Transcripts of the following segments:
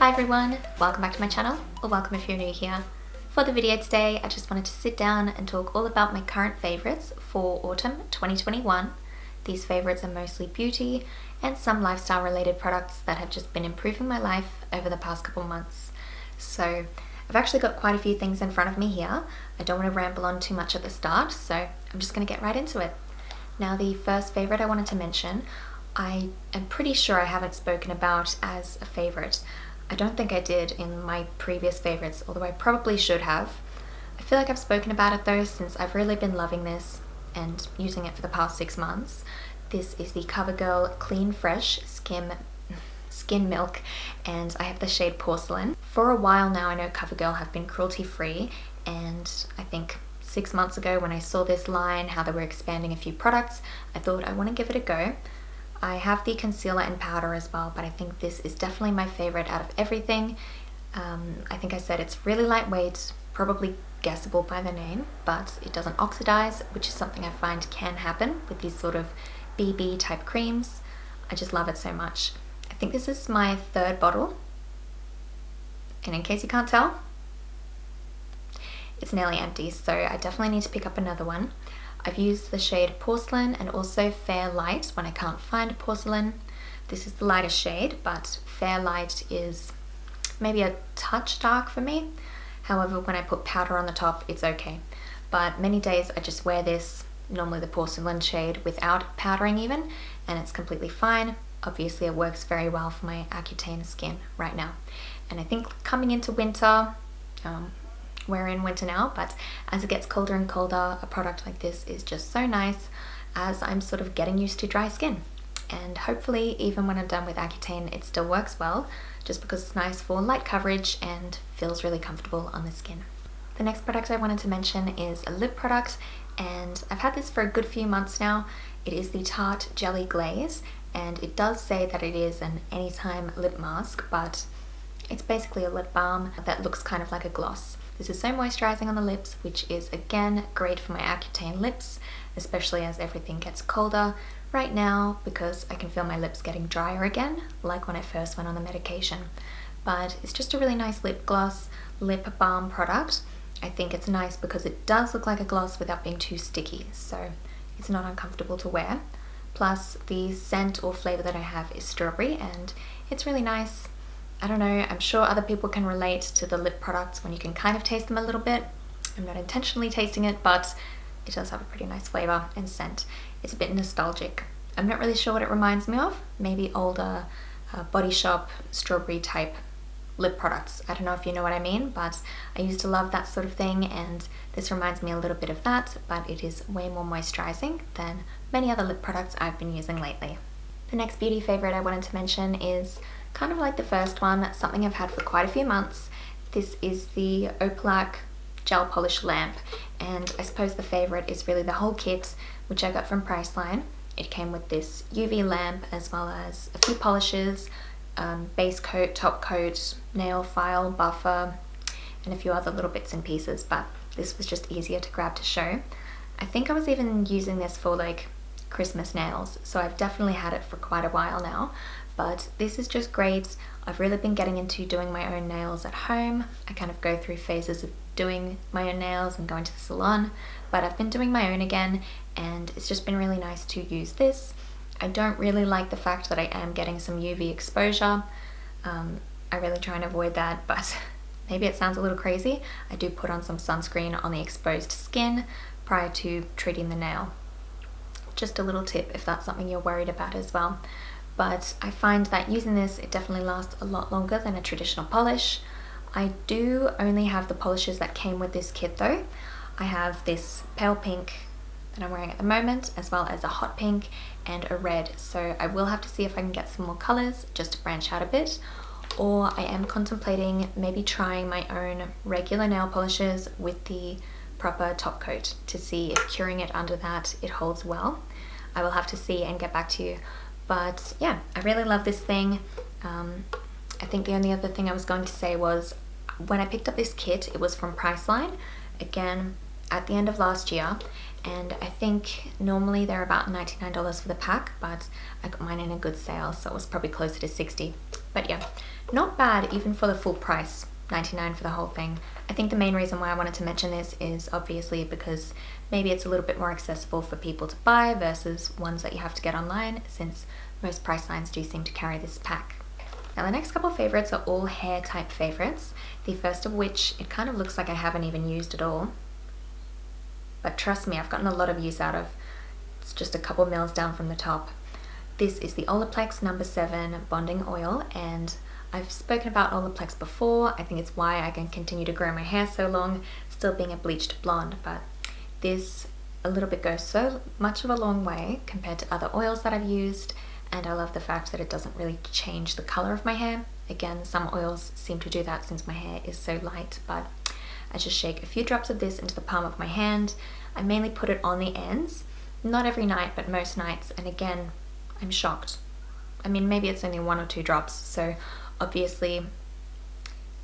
Hi everyone, welcome back to my channel, or welcome if you're new here. For the video today, I just wanted to sit down and talk all about my current favourites for autumn 2021. These favourites are mostly beauty and some lifestyle related products that have just been improving my life over the past couple months. So I've actually got quite a few things in front of me here. I don't want to ramble on too much at the start, so I'm just going to get right into it. Now the first favourite I wanted to mention, I am pretty sure I haven't spoken about as a favourite. I don't think I did in my previous favourites, although I probably should have. I feel like I've spoken about it though, since I've really been loving this and using it for the past 6 months. This is the CoverGirl Clean Fresh Skin Milk, and I have the shade Porcelain. For a while now, I know CoverGirl have been cruelty free, and I think 6 months ago when I saw this line, how they were expanding a few products, I thought I want to give it a go. I have the concealer and powder as well, but I think this is definitely my favorite out of everything. I think I said it's really lightweight, probably guessable by the name, but it doesn't oxidize, which is something I find can happen with these sort of BB type creams. I just love it so much. I think this is my third bottle, and in case you can't tell, it's nearly empty, so I definitely need to pick up another one. I've used the shade Porcelain and also Fair Light when I can't find Porcelain. This is the lighter shade, but Fair Light is maybe a touch dark for me. However, when I put powder on the top, it's okay. But many days I just wear this, normally the Porcelain shade, without powdering even, and it's completely fine. Obviously it works very well for my Accutane skin right now. And I think coming into winter, we're in winter now, but as it gets colder and colder, a product like this is just so nice, as I'm sort of getting used to dry skin. And hopefully even when I'm done with Accutane, it still works well, just because it's nice for light coverage and feels really comfortable on the skin. The next product I wanted to mention is a lip product, and I've had this for a good few months now. It is the Tarte Jelly Glaze, and it does say that it is an anytime lip mask, but it's basically a lip balm that looks kind of like a gloss. This is so moisturizing on the lips, which is again great for my Accutane lips, especially as everything gets colder right now, because I can feel my lips getting drier again, like when I first went on the medication. But it's just a really nice lip gloss, lip balm product. I think it's nice because it does look like a gloss without being too sticky, so it's not uncomfortable to wear. Plus the scent or flavor that I have is strawberry, and it's really nice. I don't know, I'm sure other people can relate to the lip products when you can kind of taste them a little bit. I'm not intentionally tasting it, but it does have a pretty nice flavor and scent. It's a bit nostalgic. I'm not really sure what it reminds me of. Maybe older Body Shop strawberry type lip products. I don't know if you know what I mean, but I used to love that sort of thing, and this reminds me a little bit of that, but it is way more moisturizing than many other lip products I've been using lately. The next beauty favorite I wanted to mention is kind of like the first one, something I've had for quite a few months. This is the Opalac Gel Polish Lamp, and I suppose the favorite is really the whole kit, which I got from Priceline. It came with this UV lamp as well as a few polishes, base coat, top coat, nail file, buffer, and a few other little bits and pieces, but this was just easier to grab to show. I think I was even using this for like Christmas nails, so I've definitely had it for quite a while now. But this is just great. I've really been getting into doing my own nails at home. I kind of go through phases of doing my own nails and going to the salon, but I've been doing my own again, and it's just been really nice to use this. I don't really like the fact that I am getting some UV exposure. I really try and avoid that, but maybe it sounds a little crazy. I do put on some sunscreen on the exposed skin prior to treating the nail. Just a little tip if that's something you're worried about as well. But I find that using this, it definitely lasts a lot longer than a traditional polish. I do only have the polishes that came with this kit though. I have this pale pink that I'm wearing at the moment, as well as a hot pink and a red. So I will have to see if I can get some more colors just to branch out a bit. Or I am contemplating maybe trying my own regular nail polishes with the proper top coat to see if curing it under that it holds well. I will have to see and get back to you. But yeah, I really love this thing. I think the only other thing I was going to say was when I picked up this kit, it was from Priceline, again at the end of last year, and I think normally they're about $99 for the pack, but I got mine in a good sale, so it was probably closer to $60. But yeah, not bad even for the full price, $99 for the whole thing. I think the main reason why I wanted to mention this is obviously because maybe it's a little bit more accessible for people to buy versus ones that you have to get online, since most price lines do seem to carry this pack. Now the next couple of favorites are all hair type favorites, the first of which it kind of looks like I haven't even used at all. But trust me, I've gotten a lot of use out of. It's just a couple mils down from the top. This is the Olaplex No. 7 Bonding Oil, and I've spoken about Olaplex before. I think it's why I can continue to grow my hair so long, still being a bleached blonde, but this a little bit goes so much of a long way compared to other oils that I've used, and I love the fact that it doesn't really change the color of my hair. Again, some oils seem to do that since my hair is so light, but I just shake a few drops of this into the palm of my hand. I mainly put it on the ends, not every night, but most nights, and again, I'm shocked. I mean, maybe it's only 1 or 2 drops, so obviously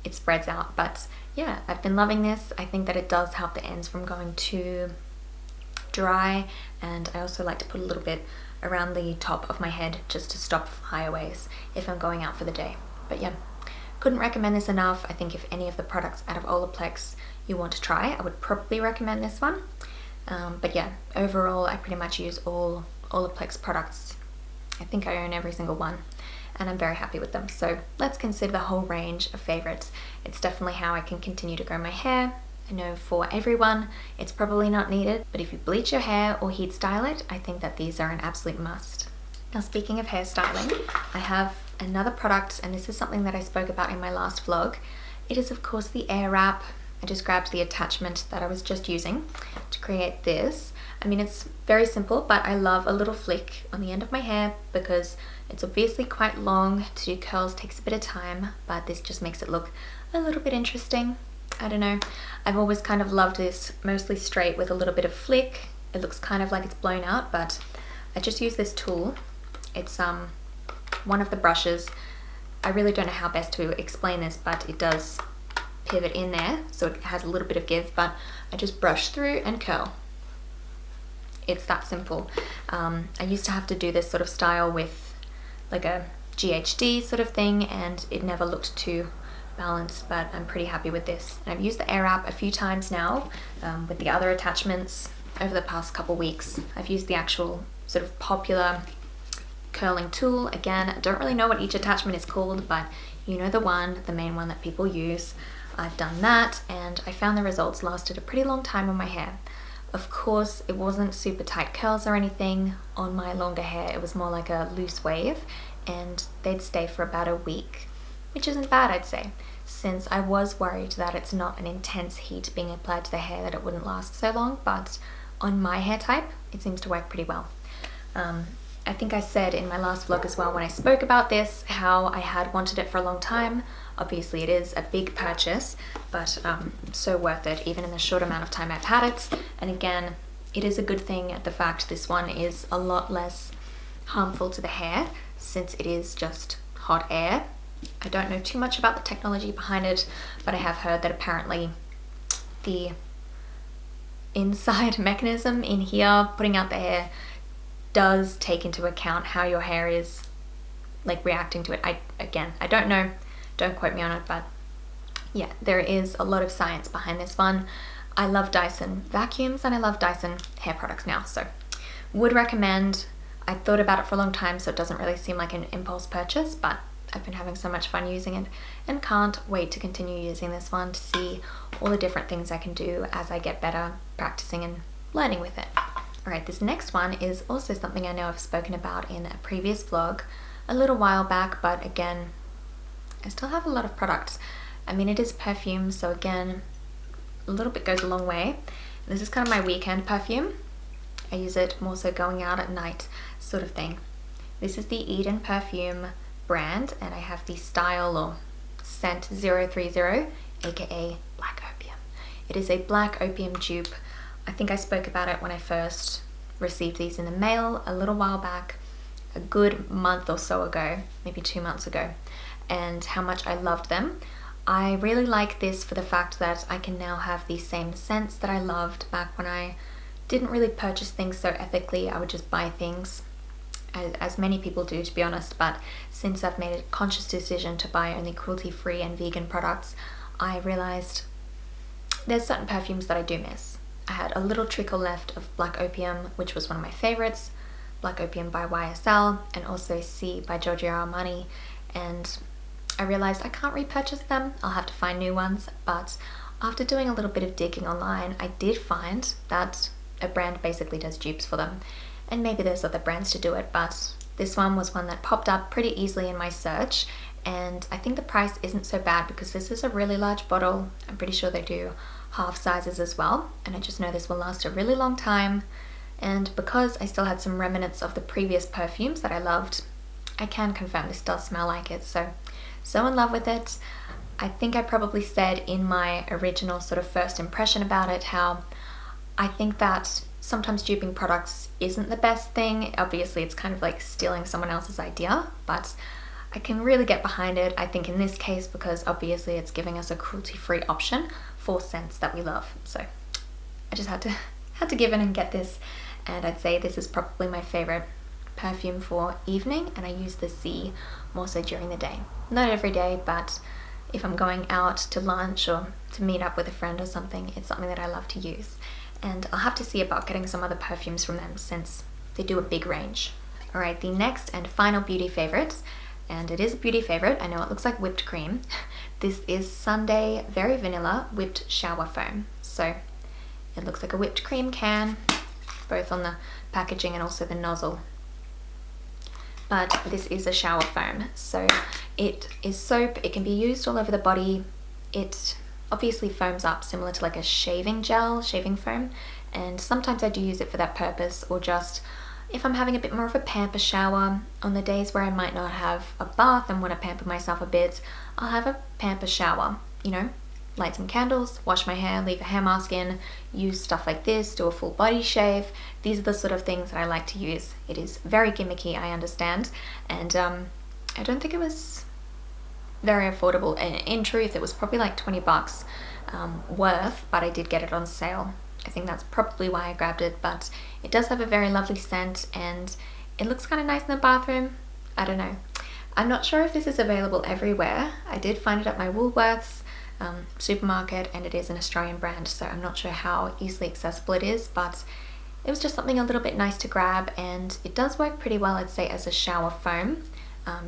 it spreads out, but yeah, I've been loving this. I think that it does help the ends from going too dry, and I also like to put a little bit around the top of my head just to stop flyaways if I'm going out for the day. But yeah, couldn't recommend this enough. I think if any of the products out of Olaplex you want to try, I would probably recommend this one. But yeah, overall I pretty much use all Olaplex products. I think I own every single one, and I'm very happy with them. So let's consider the whole range of favorites. It's definitely how I can continue to grow my hair. I know for everyone it's probably not needed, but if you bleach your hair or heat style it, I think that these are an absolute must. Now speaking of hairstyling, I have another product, and this is something that I spoke about in my last vlog. It is of course the Airwrap. I just grabbed the attachment that I was just using to create this. I mean, it's very simple, but I love a little flick on the end of my hair because it's obviously quite long. To do curls takes a bit of time, but this just makes it look a little bit interesting. I don't know. I've always kind of loved this mostly straight with a little bit of flick. It looks kind of like it's blown out, but I just use this tool. It's one of the brushes. I really don't know how best to explain this, but it does pivot in there, so it has a little bit of give, but I just brush through and curl. It's that simple. I used to have to do this sort of style with like a GHD sort of thing, and it never looked too balanced, but I'm pretty happy with this. And I've used the Airwrap a few times now with the other attachments over the past couple weeks. I've used the actual sort of popular curling tool. Again, I don't really know what each attachment is called, but you know the main one that people use. I've done that, and I found the results lasted a pretty long time on my hair. Of course, it wasn't super tight curls or anything. On my longer hair, it was more like a loose wave, and they'd stay for about a week, which isn't bad, I'd say, since I was worried that it's not an intense heat being applied to the hair, that it wouldn't last so long, but on my hair type, it seems to work pretty well. I think I said in my last vlog as well when I spoke about this how I had wanted it for a long time. Obviously it is a big purchase, but so worth it even in the short amount of time I've had it. And again, it is a good thing, the fact this one is a lot less harmful to the hair since it is just hot air. I don't know too much about the technology behind it, but I have heard that apparently the inside mechanism in here putting out the hair does take into account how your hair is like reacting to it. I don't know, don't quote me on it, but yeah, there is a lot of science behind this one. I love Dyson vacuums and I love Dyson hair products now, so would recommend. I thought about it for a long time, so it doesn't really seem like an impulse purchase, but I've been having so much fun using it and can't wait to continue using this one to see all the different things I can do as I get better practicing and learning with it. Alright, this next one is also something I know I've spoken about in a previous vlog a little while back, but again, I still have a lot of products. I mean, it is perfume, so again, a little bit goes a long way. This is kind of my weekend perfume. I use it more so going out at night sort of thing. This is the Eden perfume brand, and I have the style or scent 030, aka Black Opium. It is a Black Opium dupe. I think I spoke about it when I first received these in the mail a little while back, a good month or so ago, maybe 2 months ago, and how much I loved them. I really like this for the fact that I can now have the same scents that I loved back when I didn't really purchase things so ethically. I would just buy things as many people do, to be honest, but since I've made a conscious decision to buy only cruelty-free and vegan products, I realized there's certain perfumes that I do miss. I had a little trickle left of Black Opium, which was one of my favorites, Black Opium by YSL, and also C by Giorgio Armani, and I realized I can't repurchase them. I'll have to find new ones, but after doing a little bit of digging online, I did find that a brand basically does dupes for them, and maybe there's other brands to do it, but this one was one that popped up pretty easily in my search, and I think the price isn't so bad because this is a really large bottle. I'm pretty sure they do half sizes as well, and I just know this will last a really long time, and because I still had some remnants of the previous perfumes that I loved, I can confirm this does smell like it, so in love with it. I think I probably said in my original sort of first impression about it how I think that sometimes duping products isn't the best thing. Obviously it's kind of like stealing someone else's idea, but I can really get behind it, I think, in this case, because obviously it's giving us a cruelty-free option for scents that we love. So I just had to give in and get this, and I'd say this is probably my favorite perfume for evening, and I use the C more so during the day. Not every day, but if I'm going out to lunch or to meet up with a friend or something, it's something that I love to use. And I'll have to see about getting some other perfumes from them since they do a big range. Alright, the next and final beauty favorite, and it is a beauty favorite, I know it looks like whipped cream. This is Sunday Very Vanilla Whipped Shower Foam. So it looks like a whipped cream can, both on the packaging and also the nozzle. But this is a shower foam, so it is soap. It can be used all over the body. It obviously foams up similar to like a shaving gel, shaving foam, and sometimes I do use it for that purpose, or just if I'm having a bit more of a pamper shower on the days where I might not have a bath and want to pamper myself a bit, I'll have a pamper shower, you know, light some candles, wash my hair, leave a hair mask in, use stuff like this, do a full body shave. These are the sort of things that I like to use. It is very gimmicky, I understand, and I don't think it was very affordable. In truth, it was probably like 20 bucks worth, but I did get it on sale. I think that's probably why I grabbed it, but it does have a very lovely scent and it looks kind of nice in the bathroom. I don't know. I'm not sure if this is available everywhere. I did find it at my Woolworths supermarket, and it is an Australian brand, so I'm not sure how easily accessible it is, but it was just something a little bit nice to grab, and it does work pretty well, I'd say, as a shower foam.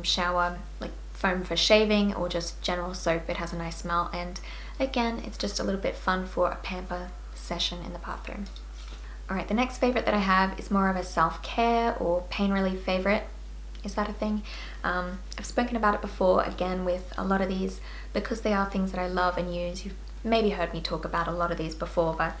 Shower, like foam for shaving or just general soap. It has a nice smell, and again, it's just a little bit fun for a pamper session in the bathroom. Alright, the next favorite that I have is more of a self-care or pain relief favorite. Is that a thing? I've spoken about it before, again, with a lot of these, because they are things that I love and use. You've maybe heard me talk about a lot of these before, but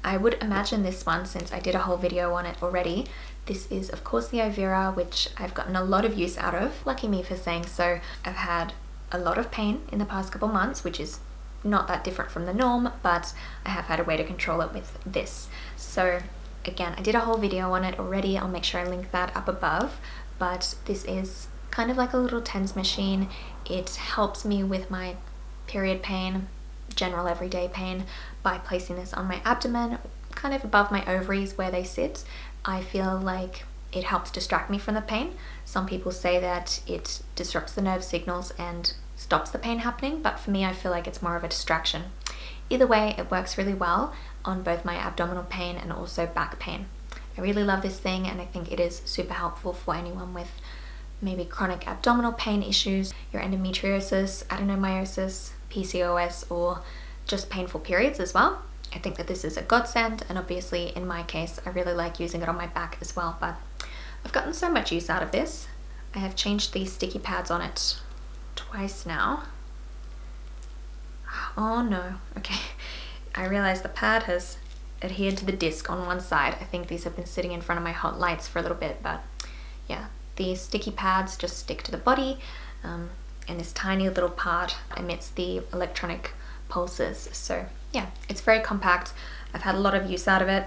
I would imagine this one, since I did a whole video on it already. This is, of course, the Ovira, which I've gotten a lot of use out of. Lucky me for saying so. I've had a lot of pain in the past couple months, which is not that different from the norm, but I have had a way to control it with this. So again, I did a whole video on it already. I'll make sure I link that up above, but this is kind of like a little TENS machine. It helps me with my period pain, general everyday pain, by placing this on my abdomen, kind of above my ovaries where they sit. I feel like it helps distract me from the pain. Some people say that it disrupts the nerve signals and stops the pain happening, but for me, I feel like it's more of a distraction. Either way, it works really well on both my abdominal pain and also back pain. I really love this thing, and I think it is super helpful for anyone with maybe chronic abdominal pain issues, your endometriosis, adenomyosis, PCOS, or just painful periods as well. I think that this is a godsend, and obviously in my case, I really like using it on my back as well, but I've gotten so much use out of this. I have changed these sticky pads on it twice now. Oh no, okay. I realized the pad has adhered to the disc on one side. I think these have been sitting in front of my hot lights for a little bit, but yeah, these sticky pads just stick to the body, and this tiny little part emits the electronic pulses. So yeah, it's very compact. I've had a lot of use out of it.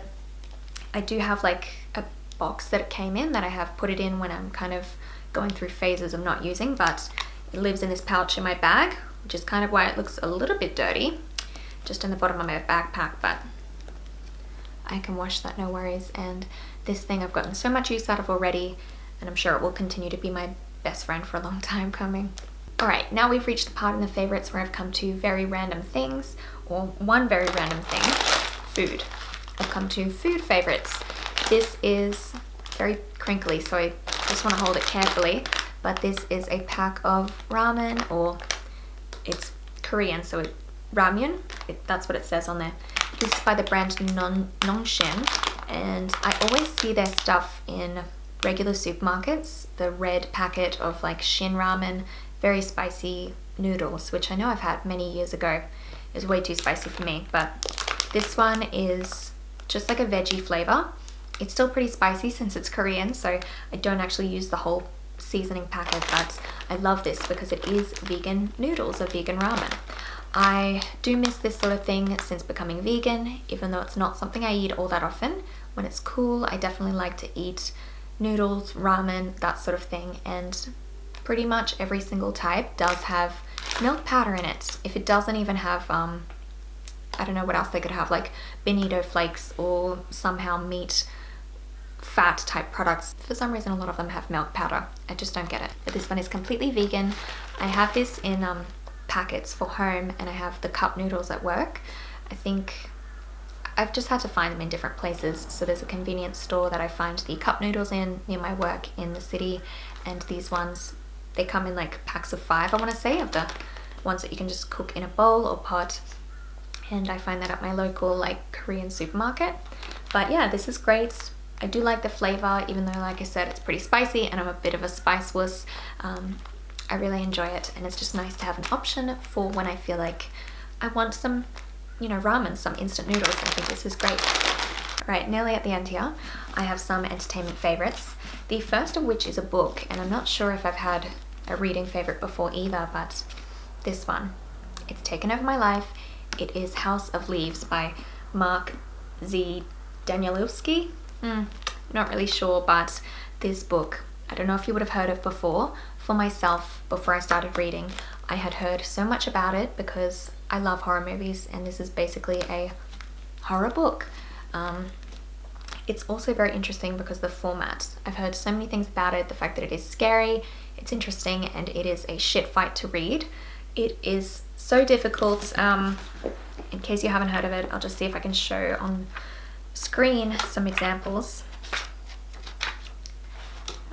I do have like a box that it came in that I have put it in when I'm kind of going through phases of not using, but it lives in this pouch in my bag, which is kind of why it looks a little bit dirty, just in the bottom of my backpack, but I can wash that, no worries. And this thing I've gotten so much use out of already. and I'm sure it will continue to be my best friend for a long time coming. Alright, now we've reached the part in the favorites where I've come to very random things, or one very random thing, food. I've come to food favorites. This is very crinkly, so I just want to hold it carefully, but this is a pack of ramen, or it's Korean, so ramyun, that's what it says on there. This is by the brand Nongshin, and I always see their stuff in regular supermarkets, the red packet of like Shin ramen, very spicy noodles, which I know I've had many years ago. It was way too spicy for me, but this one is just like a veggie flavor. It's still pretty spicy since it's Korean, so I don't actually use the whole seasoning packet, but I love this because it is vegan noodles or vegan ramen. I do miss this sort of thing since becoming vegan, even though it's not something I eat all that often. When it's cool, I definitely like to eat noodles, ramen, that sort of thing, and pretty much every single type does have milk powder in it. If it doesn't even have, I don't know what else they could have, like bonito flakes or somehow meat fat type products. For some reason, a lot of them have milk powder. I just don't get it. But this one is completely vegan. I have this in packets for home, and I have the cup noodles at work. I think I've just had to find them in different places. So there's a convenience store that I find the cup noodles in near my work in the city, and these ones, they come in like packs of 5, I want to say, of the ones that you can just cook in a bowl or pot, and I find that at my local like Korean supermarket. But yeah, this is great. I do like the flavor, even though, like I said, it's pretty spicy and I'm a bit of a spice wuss. I really enjoy it, and it's just nice to have an option for when I feel like I want some, you know, ramen, some instant noodles. I think this is great. Right, nearly at the end here, I have some entertainment favorites. The first of which is a book, and I'm not sure if I've had a reading favorite before either, but this one, it's taken over my life. It is House of Leaves by Mark Z. Danielewski. Not really sure, but this book, I don't know if you would have heard of before. For myself, before I started reading, I had heard so much about it because I love horror movies, and this is basically a horror book. It's also very interesting because the format. I've heard so many things about it, the fact that it is scary, it's interesting, and it is a shit fight to read. It is so difficult. In case you haven't heard of it, I'll just see if I can show on screen some examples.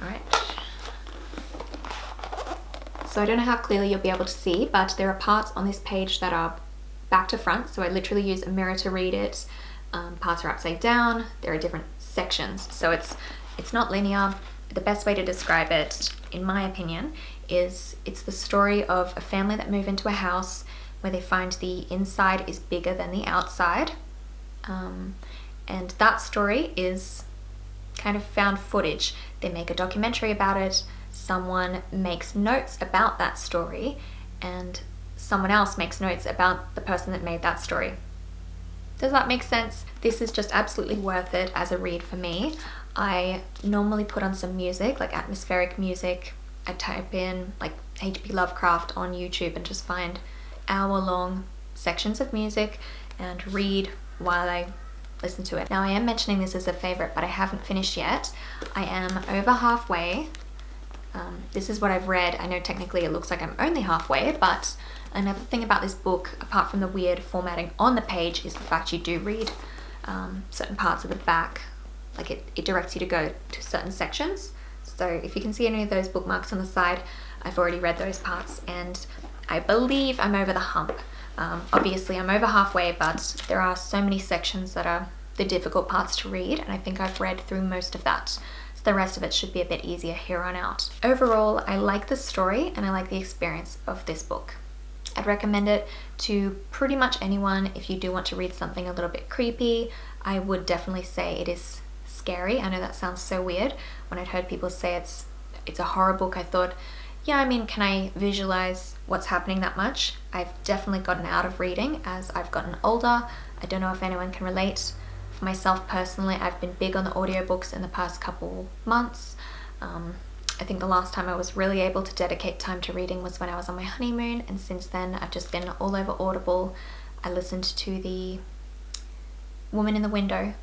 Alright. So I don't know how clearly you'll be able to see, but there are parts on this page that are back to front, so I literally use a mirror to read it. Parts are upside down. There are different sections, so it's not linear. The best way to describe it, in my opinion, is it's the story of a family that move into a house where they find the inside is bigger than the outside, and that story is kind of found footage. They make a documentary about it, someone makes notes about that story, and someone else makes notes about the person that made that story. Does that make sense? This is just absolutely worth it as a read for me. I normally put on some music, like atmospheric music. I type in like H.P. Lovecraft on YouTube and just find hour-long sections of music and read while I listen to it. Now, I am mentioning this as a favorite, but I haven't finished yet. I am over halfway. This is what I've read. I know technically it looks like I'm only halfway, but another thing about this book, apart from the weird formatting on the page, is the fact you do read certain parts of the back. Like it directs you to go to certain sections. So if you can see any of those bookmarks on the side, I've already read those parts, and I believe I'm over the hump. Obviously I'm over halfway, but there are so many sections that are the difficult parts to read, and I think I've read through most of that. So the rest of it should be a bit easier here on out. Overall, I like the story and I like the experience of this book. I'd recommend it to pretty much anyone if you do want to read something a little bit creepy. I would definitely say it is scary. I know that sounds so weird. When I'd heard people say it's a horror book, I thought, yeah, I mean, can I visualize what's happening that much? I've definitely gotten out of reading as I've gotten older. I don't know if anyone can relate. For myself personally, I've been big on the audiobooks in the past couple months. I think the last time I was really able to dedicate time to reading was when I was on my honeymoon, and since then I've just been all over Audible. I listened to The Woman in the Window,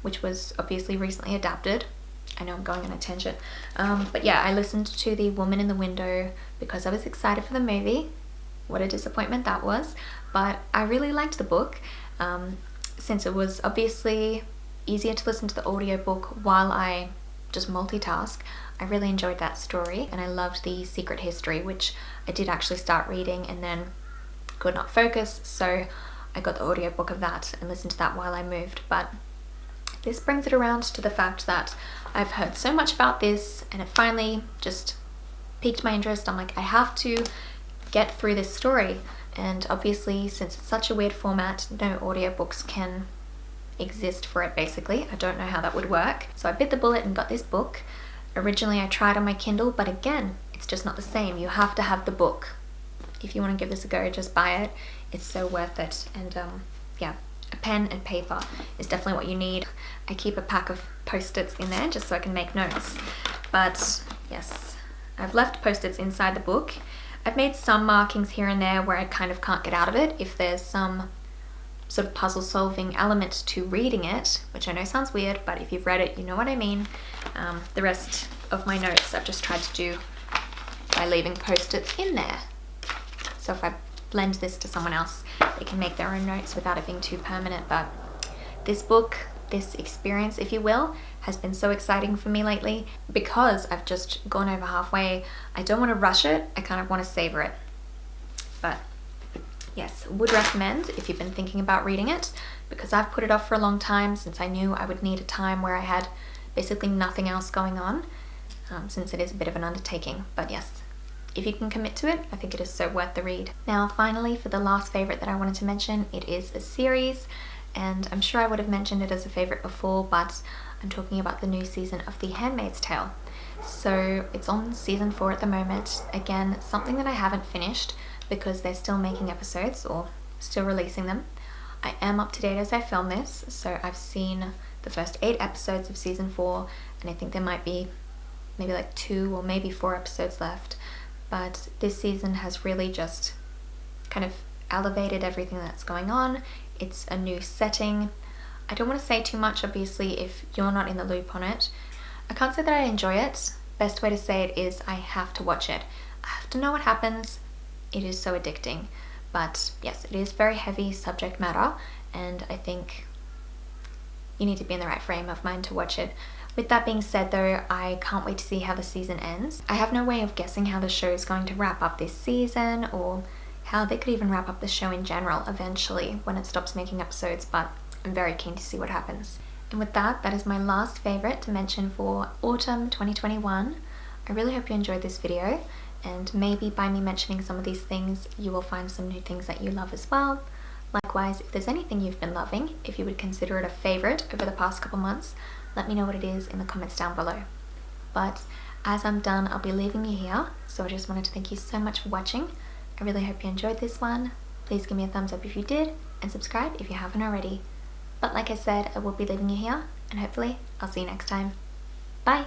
which was obviously recently adapted. I know I'm going on a tangent. But yeah, I listened to The Woman in the Window because I was excited for the movie. What a disappointment that was. But I really liked the book, since it was obviously easier to listen to the audiobook while I just multitask. I really enjoyed that story, and I loved the secret history, which I did actually start reading and then could not focus, so I got the audiobook of that and listened to that while I moved. But this brings it around to the fact that I've heard so much about this, and it finally just piqued my interest. I'm like, I have to get through this story, and obviously since it's such a weird format, no audiobooks can exist for it basically. I don't know how that would work, so I bit the bullet and got this book. Originally I tried on my Kindle, but again, it's just not the same. You have to have the book. If you want to give this a go, just buy it. It's so worth it. And yeah, a pen and paper is definitely what you need. I keep a pack of post-its in there just so I can make notes. But yes, I've left post-its inside the book. I've made some markings here and there where I kind of can't get out of it if there's some sort of puzzle solving element to reading it, which I know sounds weird, but if you've read it, you know what I mean. The rest of my notes I've just tried to do by leaving post-its in there. So if I lend this to someone else, they can make their own notes without it being too permanent. But this book, this experience, if you will, has been so exciting for me lately because I've just gone over halfway. I don't want to rush it, I kind of want to savor it. But yes, would recommend if you've been thinking about reading it, because I've put it off for a long time since I knew I would need a time where I had basically nothing else going on, since it is a bit of an undertaking. But yes, if you can commit to it, I think it is so worth the read. Now finally, for the last favourite that I wanted to mention, it is a series, and I'm sure I would have mentioned it as a favourite before, but I'm talking about the new season of The Handmaid's Tale. So it's on season 4 at the moment. Again, something that I haven't finished because they're still making episodes or still releasing them. I am up to date as I film this, so I've seen the first 8 episodes of season 4, and I think there might be maybe like 2 or maybe 4 episodes left. But this season has really just kind of elevated everything that's going on. It's a new setting. I don't want to say too much, obviously, if you're not in the loop on it. I can't say that I enjoy it. Best way to say it is I have to watch it. I have to know what happens. It is so addicting. But yes, it is very heavy subject matter, and I think you need to be in the right frame of mind to watch it. With that being said though, I can't wait to see how the season ends. I have no way of guessing how the show is going to wrap up this season, or how they could even wrap up the show in general eventually when it stops making episodes, but I'm very keen to see what happens. And with that, that is my last favourite to mention for autumn 2021. I really hope you enjoyed this video, and maybe by me mentioning some of these things, you will find some new things that you love as well. Likewise, if there's anything you've been loving, if you would consider it a favourite over the past couple months, let me know what it is in the comments down below. But as I'm done, I'll be leaving you here, so I just wanted to thank you so much for watching. I really hope you enjoyed this one. Please give me a thumbs up if you did, and subscribe if you haven't already. But like I said, I will be leaving you here, and hopefully I'll see you next time. Bye!